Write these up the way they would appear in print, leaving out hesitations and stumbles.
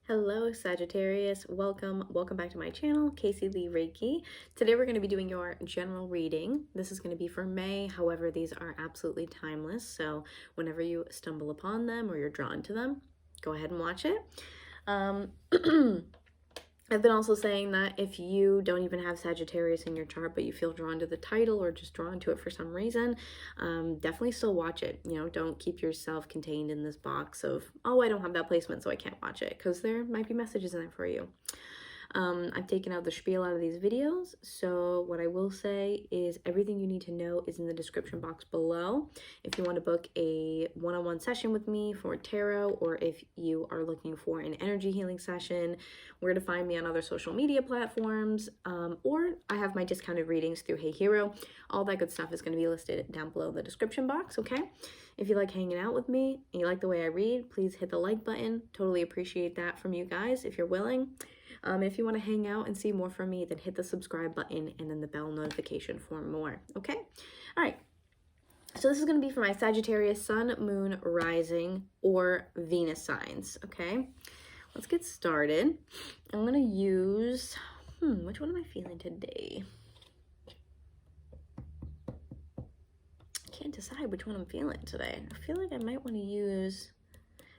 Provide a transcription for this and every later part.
Hello Sagittarius, welcome back to my channel, caseyleighreiki. Today we're going to be doing your general reading. This is going to be for May, however these are absolutely timeless, so whenever you stumble upon them or you're drawn to them, go ahead and watch it. I've been also saying that if you don't even have Sagittarius in your chart, but you feel drawn to the title or just drawn to it for some reason, definitely still watch it. You know, don't keep yourself contained in this box of, oh, I don't have that placement, so I can't watch it, because there might be messages in there for you. I've taken out the spiel out of these videos, so what I will say is everything you need to know is in the description box below. If you want to book a one-on-one session with me for tarot, or if you are looking for an energy healing session, where to find me on other social media platforms, or I have my discounted readings through heyhe.ro. All that good stuff is going to be listed down below in the description box, okay? If you like hanging out with me and you like the way I read, please hit the like button. Totally appreciate that from you guys if you're willing. If you want to hang out and see more from me, then hit the subscribe button and then the bell notification for more, okay? All right, so this is going to be for my Sagittarius Sun, Moon, Rising, or Venus signs, okay? Let's get started. I'm going to use, which one am I feeling today? I can't decide which one I'm feeling today. I feel like I might want to use...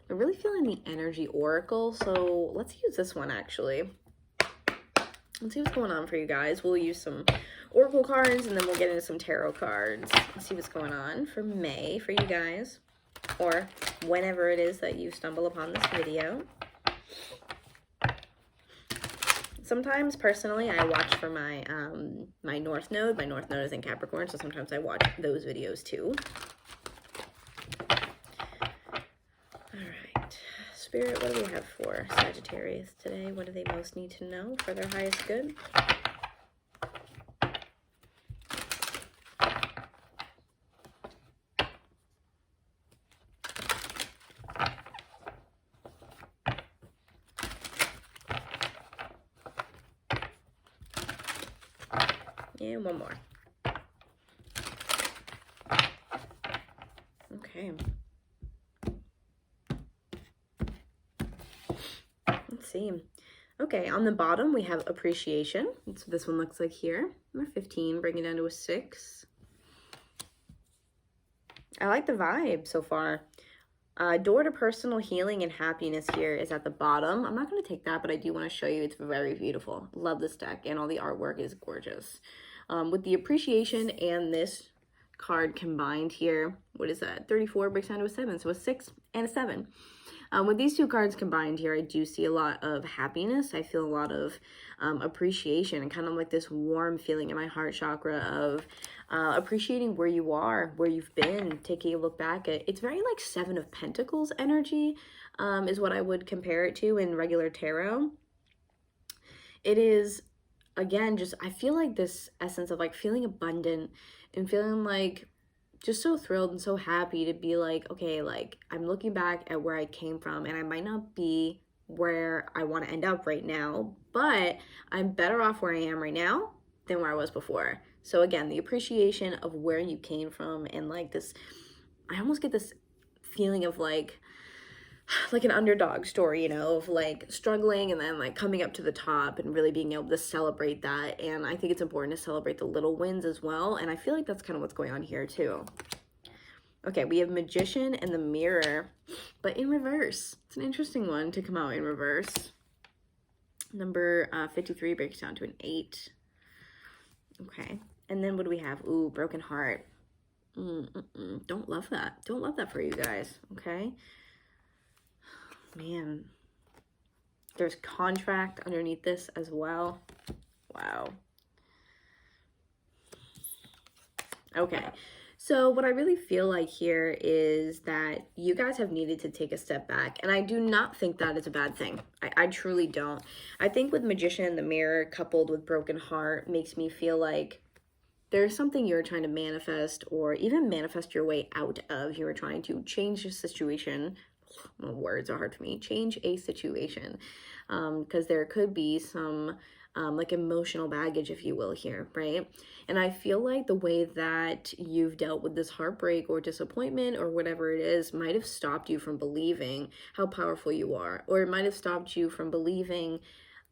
I'm really feeling the energy oracle, so let's use this one actually. Let's see what's going on for you guys. We'll use some oracle cards and then we'll get into some tarot cards and see what's going on for May for you guys, or whenever it is that you stumble upon this video. Sometimes personally I watch for my my North Node. My North Node is in Capricorn, so sometimes I watch those videos too. Spirit, what do we have for Sagittarius today? What do they most need to know for their highest good? And one more. Okay. Let's see. Okay, on the bottom we have appreciation. That's what this one looks like here. Number 15, bring it down to a 6. I like the vibe so far. Door to personal healing and happiness here is at the bottom. I'm not going to take that, but I do want to show you. It's very beautiful. Love this deck, and all the artwork is gorgeous. With the appreciation and this card combined here, what is that? 34 breaks down to a 7, so a 6 and a 7. With these two cards combined here, I do see a lot of happiness. I feel a lot of appreciation and kind of like this warm feeling in my heart chakra of appreciating where you are, where you've been, taking a look back at. It's very like 7 of Pentacles energy is what I would compare it to in regular tarot. It is, again, just, I feel like this essence of like feeling abundant and feeling like just so thrilled and so happy to be like, okay, like I'm looking back at where I came from and I might not be where I want to end up right now, but I'm better off where I am right now than where I was before. So again, the appreciation of where you came from and like this, I almost get this feeling of like an underdog story, you know, of like struggling and then like coming up to the top and really being able to celebrate that. And I think it's important to celebrate the little wins as well. And I feel like that's kind of what's going on here too. Okay, we have Magician and the Mirror, but in reverse. It's an interesting one to come out in reverse. Number 53 breaks down to an 8. Okay, and then what do we have? Ooh, Broken Heart. Don't love that. Don't love that for you guys, okay? Man, there's contract underneath this as well. Wow. Okay, so what I really feel like here is that you guys have needed to take a step back, and I do not think that is a bad thing. I truly don't. I think with Magician and the Mirror coupled with Broken Heart makes me feel like there's something you're trying to manifest or even manifest your way out of. You were trying to change your situation, well, words are hard for me, change a situation, because there could be some like emotional baggage, if you will, here, right? And I feel like the way that you've dealt with this heartbreak or disappointment or whatever it is might have stopped you from believing how powerful you are, or it might have stopped you from believing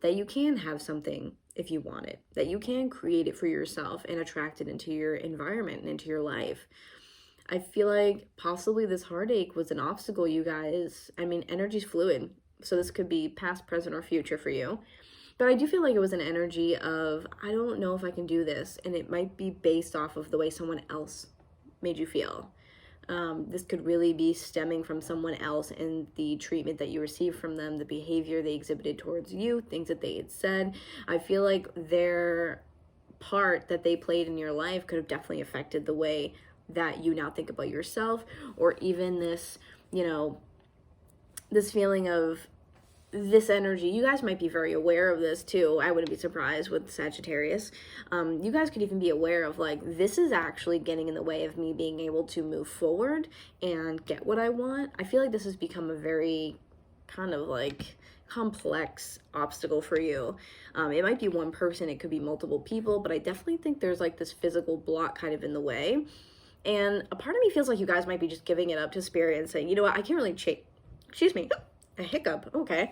that you can have something if you want it, that you can create it for yourself and attract it into your environment and into your life. I feel like possibly this heartache was an obstacle, you guys. I mean, energy's fluid, so this could be past, present, or future for you. But I do feel like it was an energy of, I don't know if I can do this. And it might be based off of the way someone else made you feel. This could really be stemming from someone else and the treatment that you received from them, the behavior they exhibited towards you, things that they had said. I feel like their part that they played in your life could have definitely affected the way that you now think about yourself, or even this, you know, this feeling of this energy. You guys might be very aware of this too. I wouldn't be surprised with Sagittarius. You guys could even be aware of like, this is actually getting in the way of me being able to move forward and get what I want. I feel like this has become a very kind of like complex obstacle for you. It might be one person, it could be multiple people, but I definitely think there's like this physical block kind of in the way. And a part of me feels like you guys might be just giving it up to spirit and saying, you know what, I can't really excuse me, a hiccup, okay.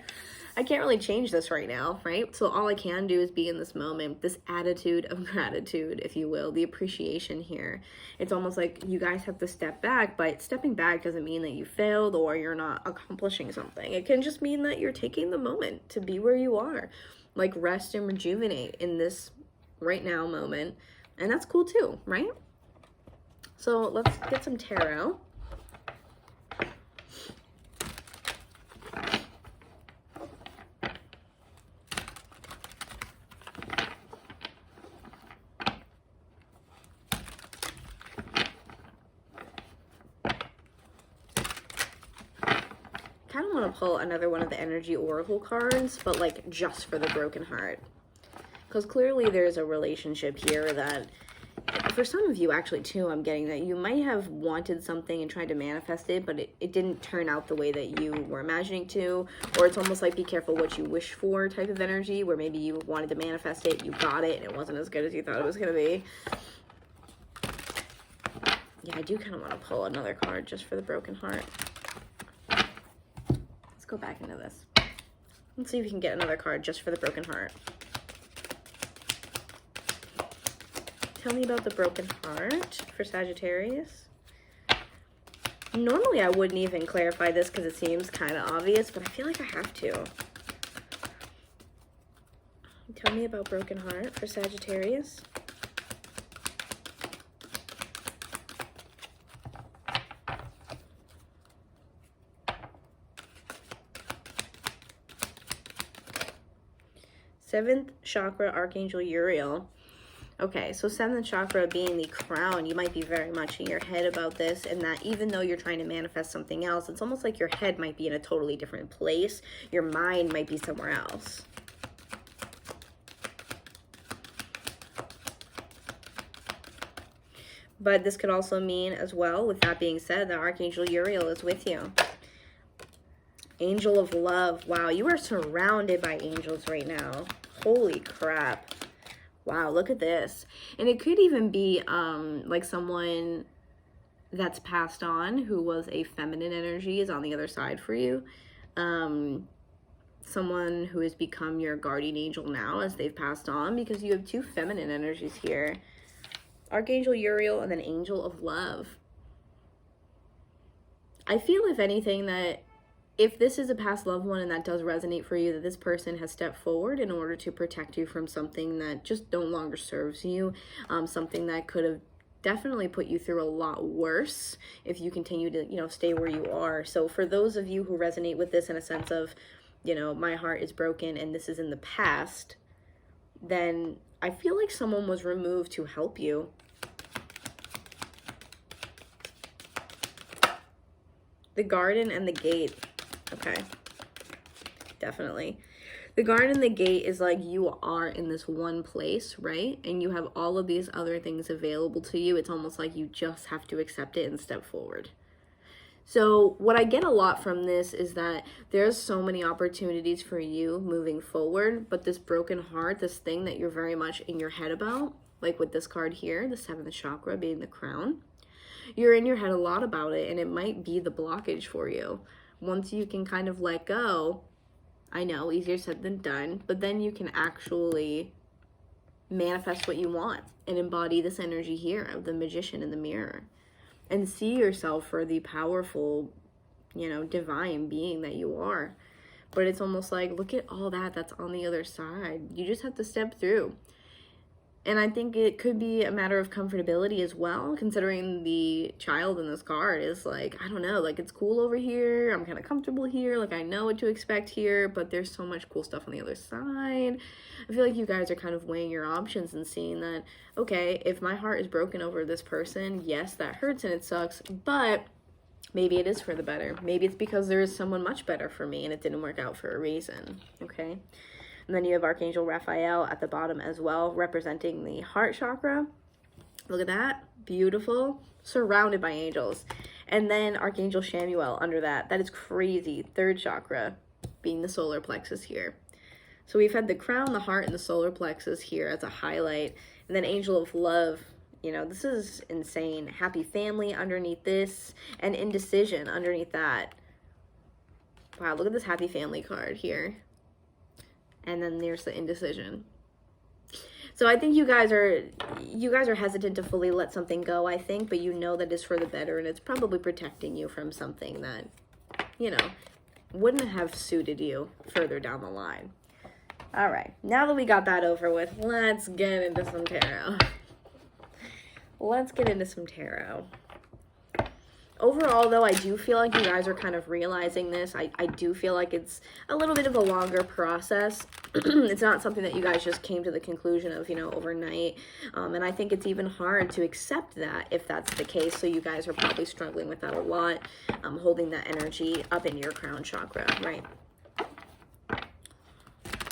I can't really change this right now, right? So all I can do is be in this moment, this attitude of gratitude, if you will, the appreciation here. It's almost like you guys have to step back, but stepping back doesn't mean that you failed or you're not accomplishing something. It can just mean that you're taking the moment to be where you are, like rest and rejuvenate in this right now moment. And that's cool too, right? So let's get some tarot. Kind of want to pull another one of the energy oracle cards, but like just for the broken heart, because clearly there's a relationship here that for some of you actually too, I'm getting that you might have wanted something and tried to manifest it, but it didn't turn out the way that you were imagining to, or it's almost like be careful what you wish for type of energy, where maybe you wanted to manifest it, you got it, and it wasn't as good as you thought it was going to be. Yeah, I do kind of want to pull another card just for the broken heart. Let's go back into this. Let's see if we can get another card just for the broken heart. Tell me about the broken heart for Sagittarius. Normally I wouldn't even clarify this because it seems kind of obvious, but I feel like I have to. Tell me about broken heart for Sagittarius. Seventh chakra, Archangel Uriel. Okay, so seventh chakra being the crown, you might be very much in your head about this, and that even though you're trying to manifest something else, it's almost like your head might be in a totally different place. Your mind might be somewhere else. But this could also mean as well, with that being said, that Archangel Uriel is with you. Angel of love. Wow, you are surrounded by angels right now. Holy crap. Wow, look at this. And it could even be like someone that's passed on who was a feminine energy is on the other side for you. Someone who has become your guardian angel now as they've passed on, because you have two feminine energies here. Archangel Uriel and then Angel of Love. I feel, if anything, that if this is a past loved one and that does resonate for you, that this person has stepped forward in order to protect you from something that just no longer serves you, something that could have definitely put you through a lot worse if you continue to, you know, stay where you are. So for those of you who resonate with this in a sense of, you know, my heart is broken and this is in the past, then I feel like someone was removed to help you. The garden and the gate. Okay, definitely. The garden and the gate is like you are in this one place, right? And you have all of these other things available to you. It's almost like you just have to accept it and step forward. So what I get a lot from this is that there's so many opportunities for you moving forward, but this broken heart, this thing that you're very much in your head about, like with this card here, the 7th chakra being the crown, you're in your head a lot about it, and it might be the blockage for you. Once you can kind of let go, I know, easier said than done, but then you can actually manifest what you want and embody this energy here of the magician in the mirror and see yourself for the powerful, divine being that you are. But it's almost like, look at all that's on the other side. You just have to step through. And I think it could be a matter of comfortability as well, considering the child in this card is like, I don't know, like it's cool over here. I'm kind of comfortable here. Like I know what to expect here, but there's so much cool stuff on the other side. I feel like you guys are kind of weighing your options and seeing that, okay, if my heart is broken over this person, yes, that hurts and it sucks, but maybe it is for the better. Maybe it's because there is someone much better for me and it didn't work out for a reason, okay? And then you have Archangel Raphael at the bottom as well, representing the heart chakra. Look at that. Beautiful. Surrounded by angels. And then Archangel Chamuel under that. That is crazy. 3rd chakra being the solar plexus here. So we've had the crown, the heart, and the solar plexus here as a highlight. And then Angel of Love. This is insane. Happy family underneath this. And indecision underneath that. Wow, look at this happy family card here. And then there's the indecision. So I think you guys are hesitant to fully let something go, I think, but you know that it's for the better, and it's probably protecting you from something that, wouldn't have suited you further down the line. All right, now that we got that over with, let's get into some tarot. Overall, though, I do feel like you guys are kind of realizing this. I do feel like it's a little bit of a longer process. It's not something that you guys just came to the conclusion of, overnight. And I think it's even hard to accept that if that's the case. So you guys are probably struggling with that a lot, holding that energy up in your crown chakra, right?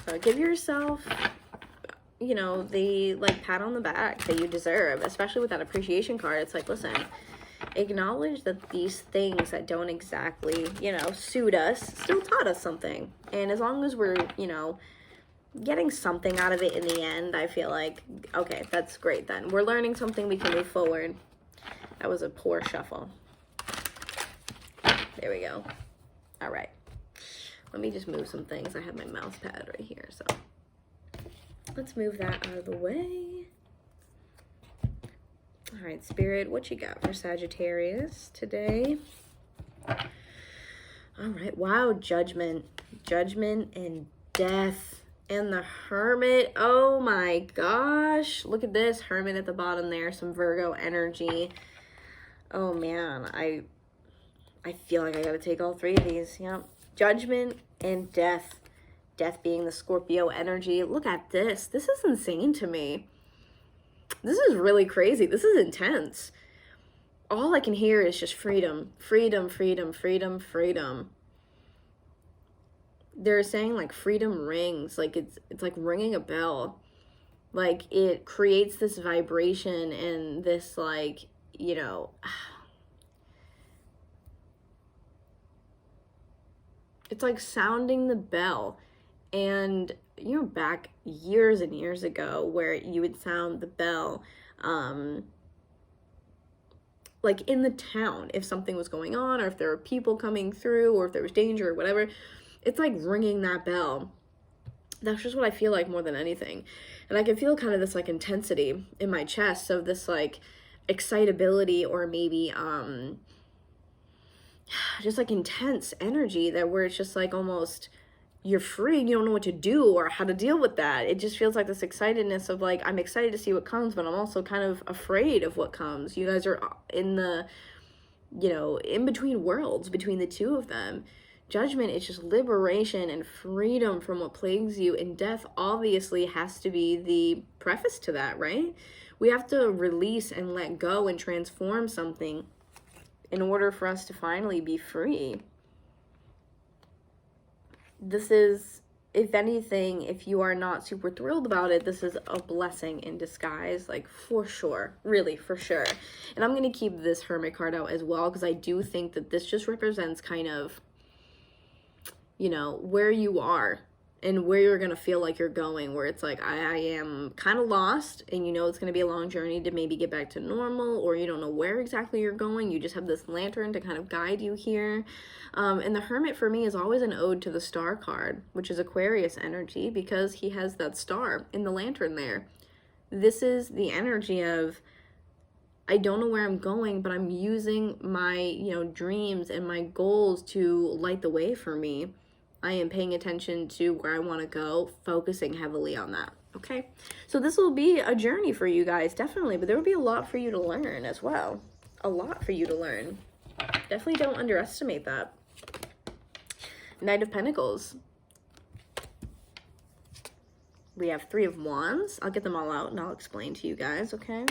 So give yourself, the pat on the back that you deserve, especially with that appreciation card. It's like, listen, acknowledge that these things that don't exactly, suit us still taught us something. And as long as we're, getting something out of it in the end, I feel like, okay, that's great then. We're learning something, we can move forward. That was a poor shuffle. There we go. All right. Let me just move some things. I have my mouse pad right here, so let's move that out of the way. All right, Spirit, what you got for Sagittarius today? All right, wow, Judgment and Death and the Hermit. Oh my gosh, look at this, Hermit at the bottom there, some Virgo energy. Oh man, I feel like I gotta take all 3 of these. Yep, Judgment and Death. Death being the Scorpio energy. Look at this. This is insane to me. This is really crazy. This is intense. All I can hear is just freedom, freedom, freedom, freedom, freedom. They're saying like freedom rings, like it's like ringing a bell. Like it creates this vibration and this like, it's like sounding the bell. And back years and years ago where you would sound the bell, like in the town, if something was going on or if there were people coming through or if there was danger or whatever, it's like ringing that bell. That's just what I feel like more than anything. And I can feel kind of this like intensity in my chest of this like excitability or maybe, just like intense energy that where it's just like almost you're free and you don't know what to do or how to deal with that. It just feels like this excitedness of like, I'm excited to see what comes, but I'm also kind of afraid of what comes. You guys are in the, in between worlds, between the two of them. Judgment is just liberation and freedom from what plagues you, and death obviously has to be the preface to that, right? We have to release and let go and transform something in order for us to finally be free. This is if anything, if you are not super thrilled about it, this is a blessing in disguise, like for sure, really for sure. And I'm going to keep this Hermit card out as well, because I do think that this just represents kind of, you know, where you are and where you're going to feel like you're going, where it's like, I am kind of lost, and you know it's going to be a long journey to maybe get back to normal, or you don't know where exactly you're going. You just have this lantern to kind of guide you here. And the Hermit for me is always an ode to the star card, which is Aquarius energy, because he has that star in the lantern there. This is the energy of, I don't know where I'm going, but I'm using my, you know, dreams and my goals to light the way for me. I am paying attention to where I want to go, focusing heavily on that. Okay, so this will be a journey for you guys, definitely, but there will be a lot for you to learn as well. A lot for you to learn. Definitely don't underestimate that. Knight of Pentacles. We have Three of Wands. I'll get them all out and I'll explain to you guys, okay?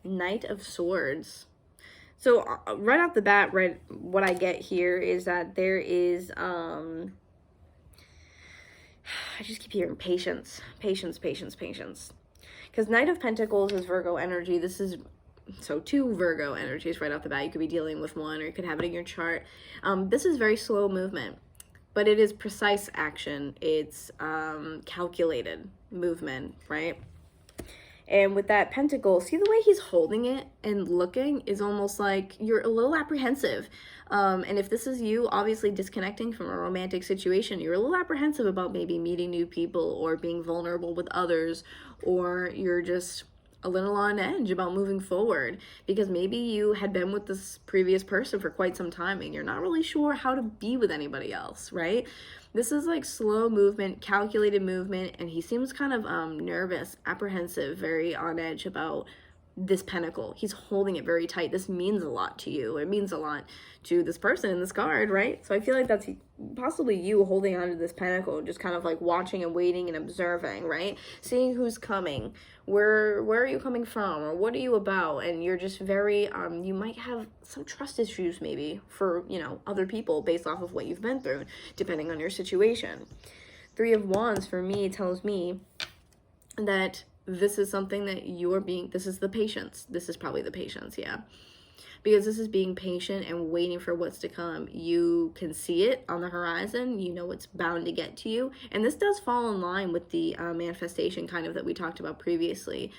Knight of Swords. So right off the bat, right, what I get here is that there is, I just keep hearing patience, patience, patience, patience. Because Knight of Pentacles is Virgo energy. This is, so 2 Virgo energies right off the bat. You could be dealing with one, or you could have it in your chart. This is very slow movement, but it is precise action. It's calculated movement, right? And with that pentacle, see the way he's holding it and looking is almost like you're a little apprehensive. And if this is you, obviously disconnecting from a romantic situation, you're a little apprehensive about maybe meeting new people or being vulnerable with others, or you're just a little on edge about moving forward because maybe you had been with this previous person for quite some time and you're not really sure how to be with anybody else, right? This is like slow movement, calculated movement, and he seems kind of nervous, apprehensive, very on edge about this pentacle. He's holding it very tight. This means a lot to you. It means a lot to this person in this card, right? So I feel like that's possibly you holding on to this pentacle, just kind of like watching and waiting and observing, right? Seeing who's coming, where are you coming from, or what are you about? And you're just very, you might have some trust issues maybe for, you know, other people based off of what you've been through, depending on your situation. Three of Wands for me tells me that this is something that you are being, this is the patience. This is probably the patience, yeah. Because this is being patient and waiting for what's to come. You can see it on the horizon. You know it's bound to get to you. And this does fall in line with the manifestation kind of that we talked about previously.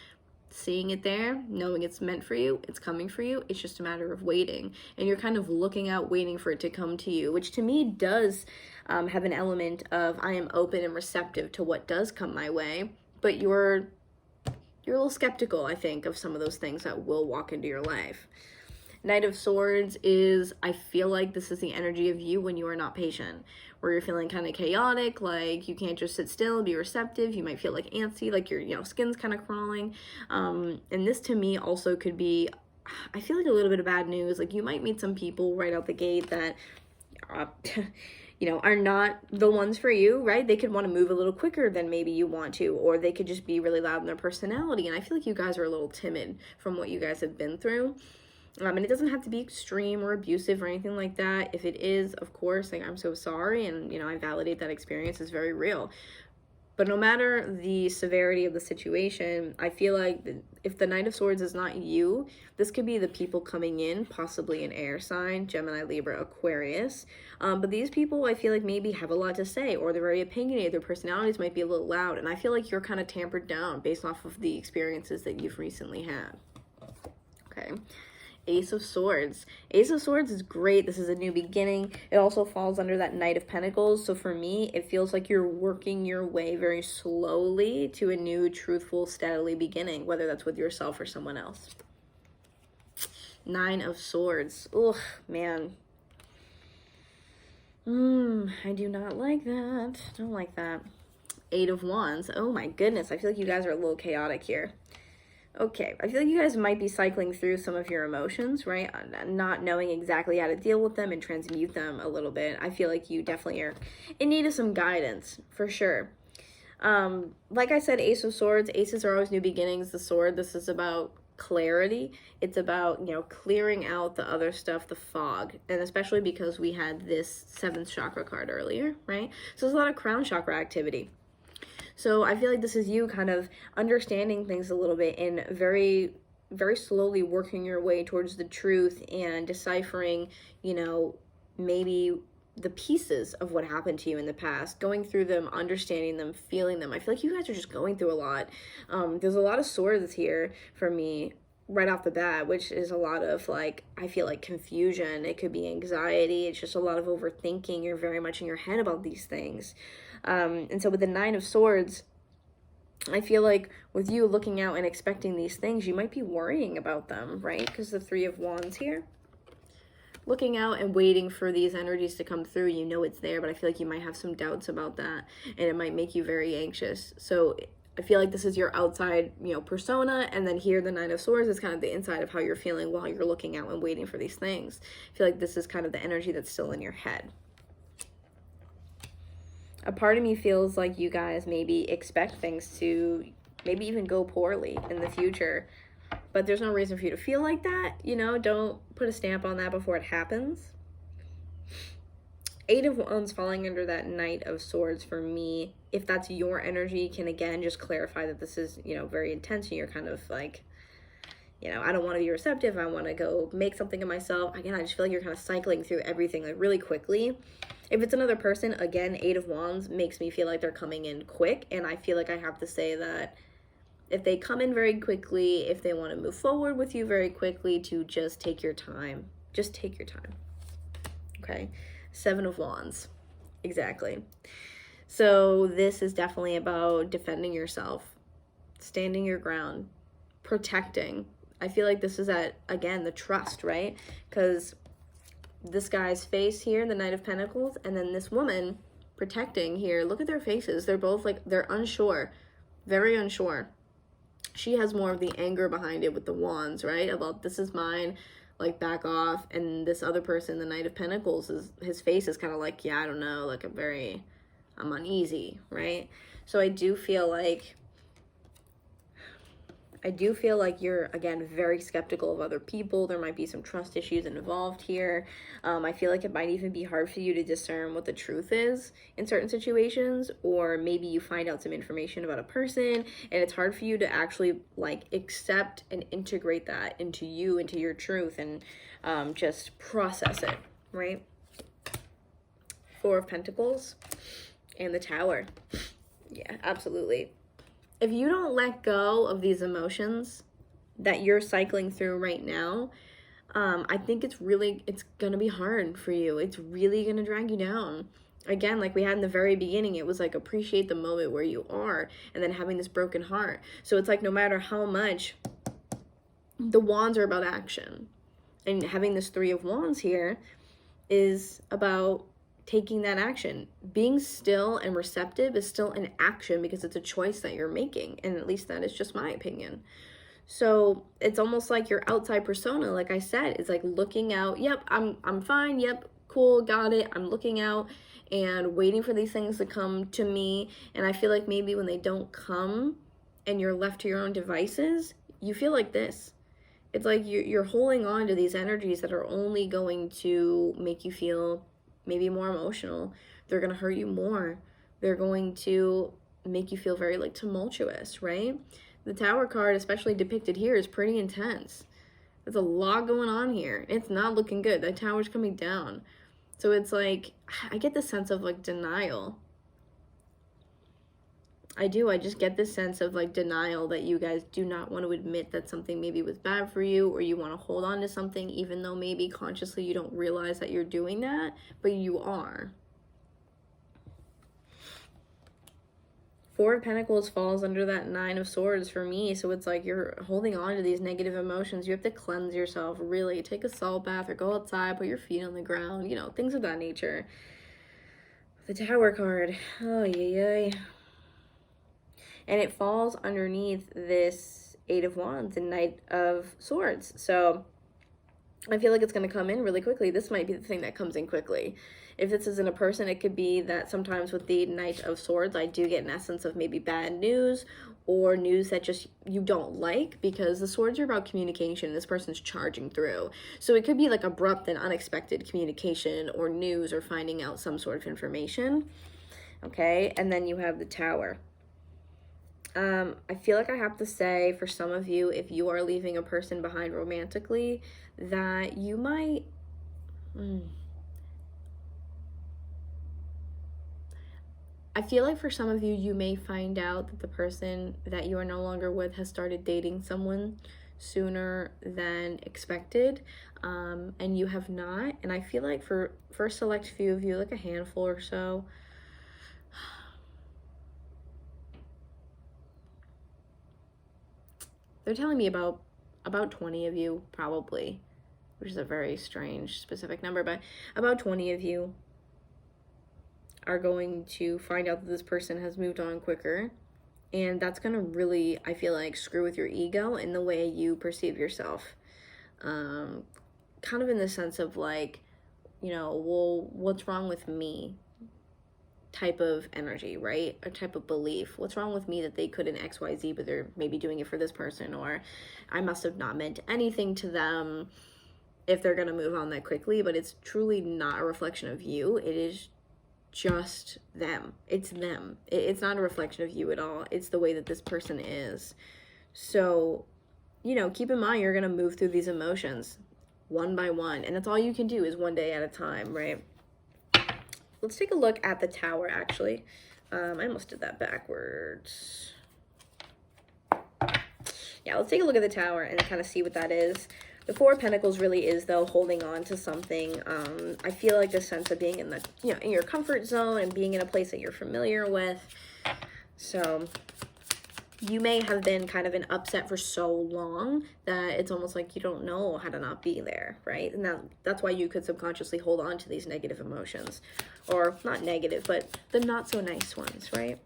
Seeing it there, knowing it's meant for you, it's coming for you. It's just a matter of waiting. And you're kind of looking out, waiting for it to come to you, which to me does have an element of I am open and receptive to what does come my way. But you're a little skeptical, I think, of some of those things that will walk into your life. Knight of Swords is, I feel like this is the energy of you when you are not patient, where you're feeling kind of chaotic, like you can't just sit still and be receptive. You might feel like antsy, like your, you know, skin's kind of crawling. And this to me also could be, I feel like a little bit of bad news. Like you might meet some people right out the gate that, you know, are not the ones for you, right? They could want to move a little quicker than maybe you want to, or they could just be really loud in their personality. And I feel like you guys are a little timid from what you guys have been through. And it doesn't have to be extreme or abusive or anything like that. If it is, of course, like I'm so sorry. And, you know, I validate that experience is very real. But no matter the severity of the situation, I feel like if the Knight of Swords is not you, this could be the people coming in, possibly an air sign, Gemini, Libra, Aquarius. But these people, I feel like maybe have a lot to say, or they're very opinionated. Their personalities might be a little loud. And I feel like you're kind of tampered down based off of the experiences that you've recently had. Okay. Ace of Swords. Ace of Swords is great. This is a new beginning. It also falls under that Knight of Pentacles. So for me, it feels like you're working your way very slowly to a new, truthful, steadily beginning, whether that's with yourself or someone else. Nine of Swords. Ugh, man. I do not like that. Don't like that. Eight of Wands. Oh my goodness. I feel like you guys are a little chaotic here. Okay, I feel like you guys might be cycling through some of your emotions, right? Not knowing exactly how to deal with them and transmute them a little bit. I feel like you definitely are in need of some guidance, for sure. Like I said, Ace of Swords. Aces are always new beginnings. The sword, this is about clarity. It's about, you know, clearing out the other stuff, the fog. And especially because we had this 7th chakra card earlier, right? So there's a lot of crown chakra activity. So I feel like this is you kind of understanding things a little bit and very, very slowly working your way towards the truth and deciphering, you know, maybe the pieces of what happened to you in the past, going through them, understanding them, feeling them. I feel like you guys are just going through a lot. There's a lot of swords here for me right off the bat, which is a lot of, like, I feel like confusion. It could be anxiety. It's just a lot of overthinking. You're very much in your head about these things. And so with the 9 of Swords, I feel like with you looking out and expecting these things, you might be worrying about them, right? Because the 3 of Wands here. Looking out and waiting for these energies to come through, you know it's there, but I feel like you might have some doubts about that, and it might make you very anxious. So I feel like this is your outside, you know, persona, and then here the 9 of Swords is kind of the inside of how you're feeling while you're looking out and waiting for these things. I feel like this is kind of the energy that's still in your head. A part of me feels like you guys maybe expect things to maybe even go poorly in the future, but there's no reason for you to feel like that, you know? Don't put a stamp on that before it happens. 8 of Wands falling under that Knight of Swords for me, if that's your energy, can again just clarify that this is, you know, very intense and you're kind of like, you know, I don't want to be receptive. I want to go make something of myself. Again, I just feel like you're kind of cycling through everything like really quickly. If it's another person, again, 8 of Wands makes me feel like they're coming in quick. And I feel like I have to say that if they come in very quickly, if they want to move forward with you very quickly, to just take your time. Just take your time. Okay. 7 of Wands. Exactly. So this is definitely about defending yourself, standing your ground, protecting. I feel like this is at, again, the trust, right? Because this guy's face here, the Knight of Pentacles, and then this woman protecting here. Look at their faces. They're both like, they're unsure, very unsure. She has more of the anger behind it with the Wands, right? About this is mine, like back off. And this other person, the Knight of Pentacles, his face is kind of like, yeah, I don't know, like I'm uneasy, right? So I do feel like you're, again, very skeptical of other people. There might be some trust issues involved here. I feel like it might even be hard for you to discern what the truth is in certain situations, or maybe you find out some information about a person and it's hard for you to actually like accept and integrate that into you, into your truth, and just process it, right? 4 of Pentacles and the Tower. Yeah, absolutely. If you don't let go of these emotions that you're cycling through right now, I think it's going to be hard for you. It's really going to drag you down. Again, like we had in the very beginning, it was like appreciate the moment where you are, and then having this broken heart. So it's like no matter how much, the Wands are about action. And having this 3 of Wands here is about taking that action. Being still and receptive is still an action because it's a choice that you're making. And at least that is just my opinion. So it's almost like your outside persona, like I said, is like looking out. Yep, I'm fine. Yep, cool, got it. I'm looking out and waiting for these things to come to me. And I feel like maybe when they don't come and you're left to your own devices, you feel like this. It's like you're holding on to these energies that are only going to make you feel maybe more emotional. They're going to hurt you more. They're going to make you feel very like tumultuous, right? The Tower card, especially depicted here, is pretty intense. There's a lot going on here. It's not looking good. The Tower's coming down. So it's like, I get the sense of like denial. I just get this sense of like denial that you guys do not want to admit that something maybe was bad for you, or you want to hold on to something even though maybe consciously you don't realize that you're doing that, but you are. 4 of Pentacles falls under that 9 of Swords for me. So it's like you're holding on to these negative emotions. You have to cleanse yourself, really. Take a salt bath or go outside, put your feet on the ground, you know, things of that nature. The Tower card. Oh, yay. And it falls underneath this 8 of Wands and Knight of Swords. So I feel like it's going to come in really quickly. This might be the thing that comes in quickly. If this isn't a person, it could be that sometimes with the Knight of Swords, I do get an essence of maybe bad news or news that just you don't like, because the swords are about communication. This person's charging through. So it could be like abrupt and unexpected communication or news or finding out some sort of information. Okay, and then you have the Tower. I feel like I have to say, for some of you, if you are leaving a person behind romantically, that you might... I feel like for some of you, you may find out that the person that you are no longer with has started dating someone sooner than expected, and you have not. And I feel like for a select few of you, like a handful or so, they're telling me about 20 of you, probably, which is a very strange specific number, but about 20 of you are going to find out that this person has moved on quicker, and that's going to really, I feel like, screw with your ego and the way you perceive yourself. Kind of in the sense of like, you know, well, what's wrong with me type of energy, right? A type of belief. What's wrong with me that they couldn't XYZ, but they're maybe doing it for this person, or I must have not meant anything to them if they're going to move on that quickly. But it's truly not a reflection of you. It is just them. It's them. It's not a reflection of you at all. It's the way that this person is. So, you know, keep in mind, you're going to move through these emotions one by one, and that's all you can do, is one day at a time, right? Let's take a look at the Tower, actually. I almost did that backwards. Yeah, let's take a look at the Tower and kind of see what that is. The Four of Pentacles really is, though, holding on to something. I feel like the sense of being in the, you know, in your comfort zone and being in a place that you're familiar with. So you may have been kind of an upset for so long that it's almost like you don't know how to not be there, right? And that's why you could subconsciously hold on to these negative emotions, or not negative, but the not so nice ones, right?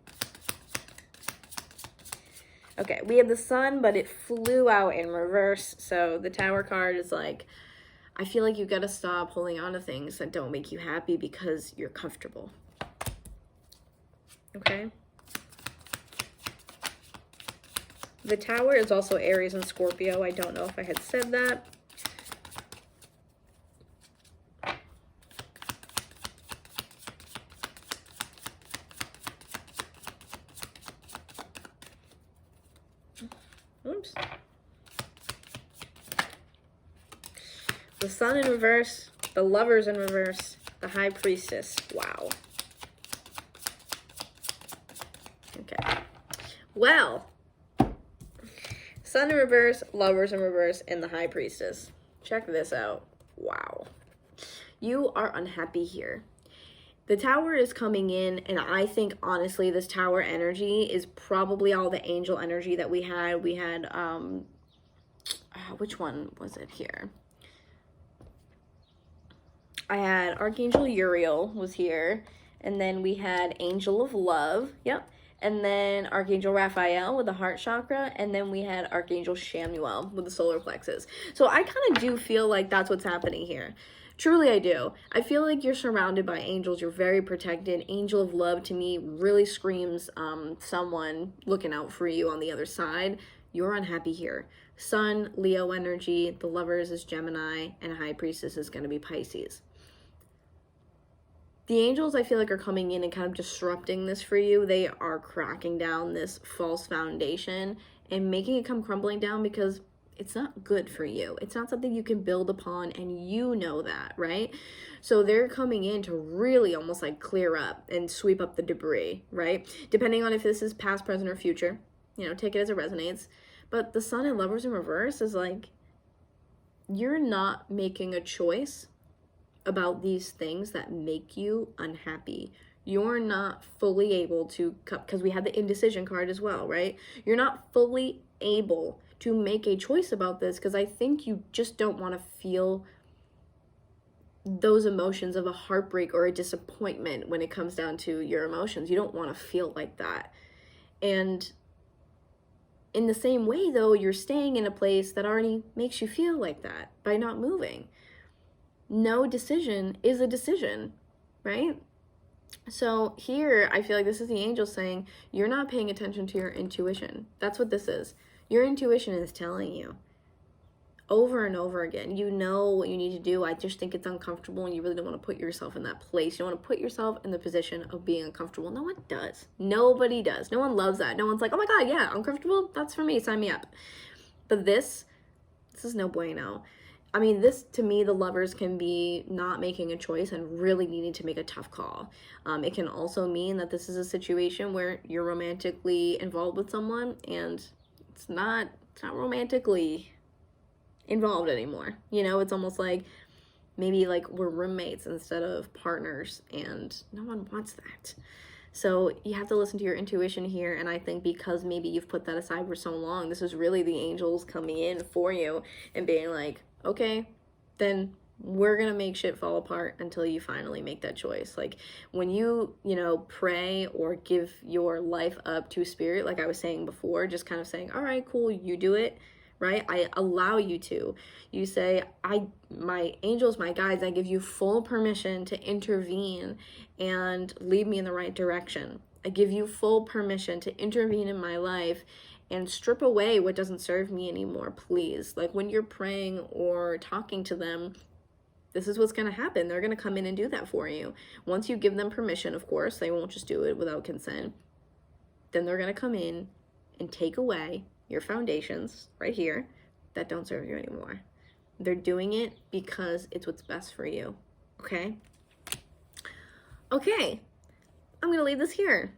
Okay, we have the Sun, but it flew out in reverse. So the Tower card is like, I feel like you got to stop holding on to things that don't make you happy because you're comfortable. Okay? The Tower is also Aries and Scorpio. I don't know if I had said that. Oops. The Sun in reverse, the Lovers in reverse, the High Priestess. Wow. Okay. Well, Sun in reverse, Lovers in reverse, and the High Priestess. Check this out. Wow. You are unhappy here. The Tower is coming in, and I think, honestly, this Tower energy is probably all the angel energy that we had. We had, which one was it here? I had Archangel Uriel was here, and then we had Angel of Love, yep, and then Archangel Raphael with the heart chakra, and then we had Archangel Shamuel with the solar plexus. So I kind of do feel like that's what's happening here. Truly, I do. I feel like you're surrounded by angels. You're very protected. Angel of Love, to me, really screams someone looking out for you on the other side. You're unhappy here. Sun, Leo energy. The Lovers is Gemini. And High Priestess is going to be Pisces. The angels, I feel like, are coming in and kind of disrupting this for you. They are cracking down this false foundation and making it come crumbling down, because it's not good for you. It's not something you can build upon, and you know that, right? So they're coming in to really almost like clear up and sweep up the debris, right? Depending on if this is past, present, or future, you know, take it as it resonates. But the Sun and Lovers in reverse is like, you're not making a choice about these things that make you unhappy. You're not fully able to, because we had the indecision card as well, right? You're not fully able to make a choice about this, because I think you just don't want to feel those emotions of a heartbreak or a disappointment when it comes down to your emotions. You don't want to feel like that. And in the same way, though, you're staying in a place that already makes you feel like that by not moving. No decision is a decision. right? So here, I feel like this is the angel saying, you're not paying attention to your intuition. That's what this is. Your intuition is telling you over and over again, you know what you need to do. I just think it's uncomfortable and you really don't want to put yourself in that place. You don't want to put yourself in the position of being uncomfortable. No one does. Nobody does. No one loves that. No one's like, oh my God, yeah, uncomfortable? That's for me. Sign me up. But this is no bueno. I mean, this, to me, the lovers can be not making a choice and really needing to make a tough call. It can also mean that this is a situation where you're romantically involved with someone and it's not romantically involved anymore. You know, it's almost like maybe like we're roommates instead of partners, and no one wants that. So you have to listen to your intuition here, and I think because maybe you've put that aside for so long, this is really the angels coming in for you and being like, okay, then we're gonna make shit fall apart until you finally make that choice. Like when you pray or give your life up to spirit, like I was saying before, just kind of saying, all right, cool, you do it, right? I allow you to. You say, my angels, my guides, I give you full permission to intervene and lead me in the right direction. I give you full permission to intervene in my life and strip away what doesn't serve me anymore, please. Like when you're praying or talking to them, this is what's going to happen. They're going to come in and do that for you. Once you give them permission, of course, they won't just do it without consent. Then they're going to come in and take away your foundations right here that don't serve you anymore. They're doing it because it's what's best for you. Okay? Okay. I'm going to leave this here.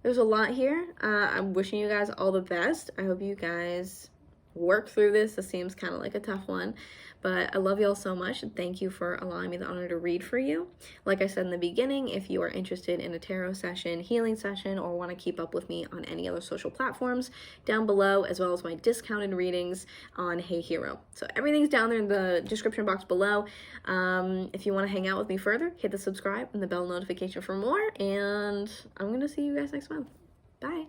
There's a lot here. I'm wishing you guys all the best. I hope you guys work through this. This seems kind of like a tough one, but I love you all so much. And thank you for allowing me the honor to read for you. Like I said in the beginning, if you are interested in a tarot session, healing session, or want to keep up with me on any other social platforms, down below, as well as my discounted readings on heyhe.ro. So everything's down there in the description box below. If you want to hang out with me further, hit the subscribe and the bell notification for more, and I'm going to see you guys next month. Bye.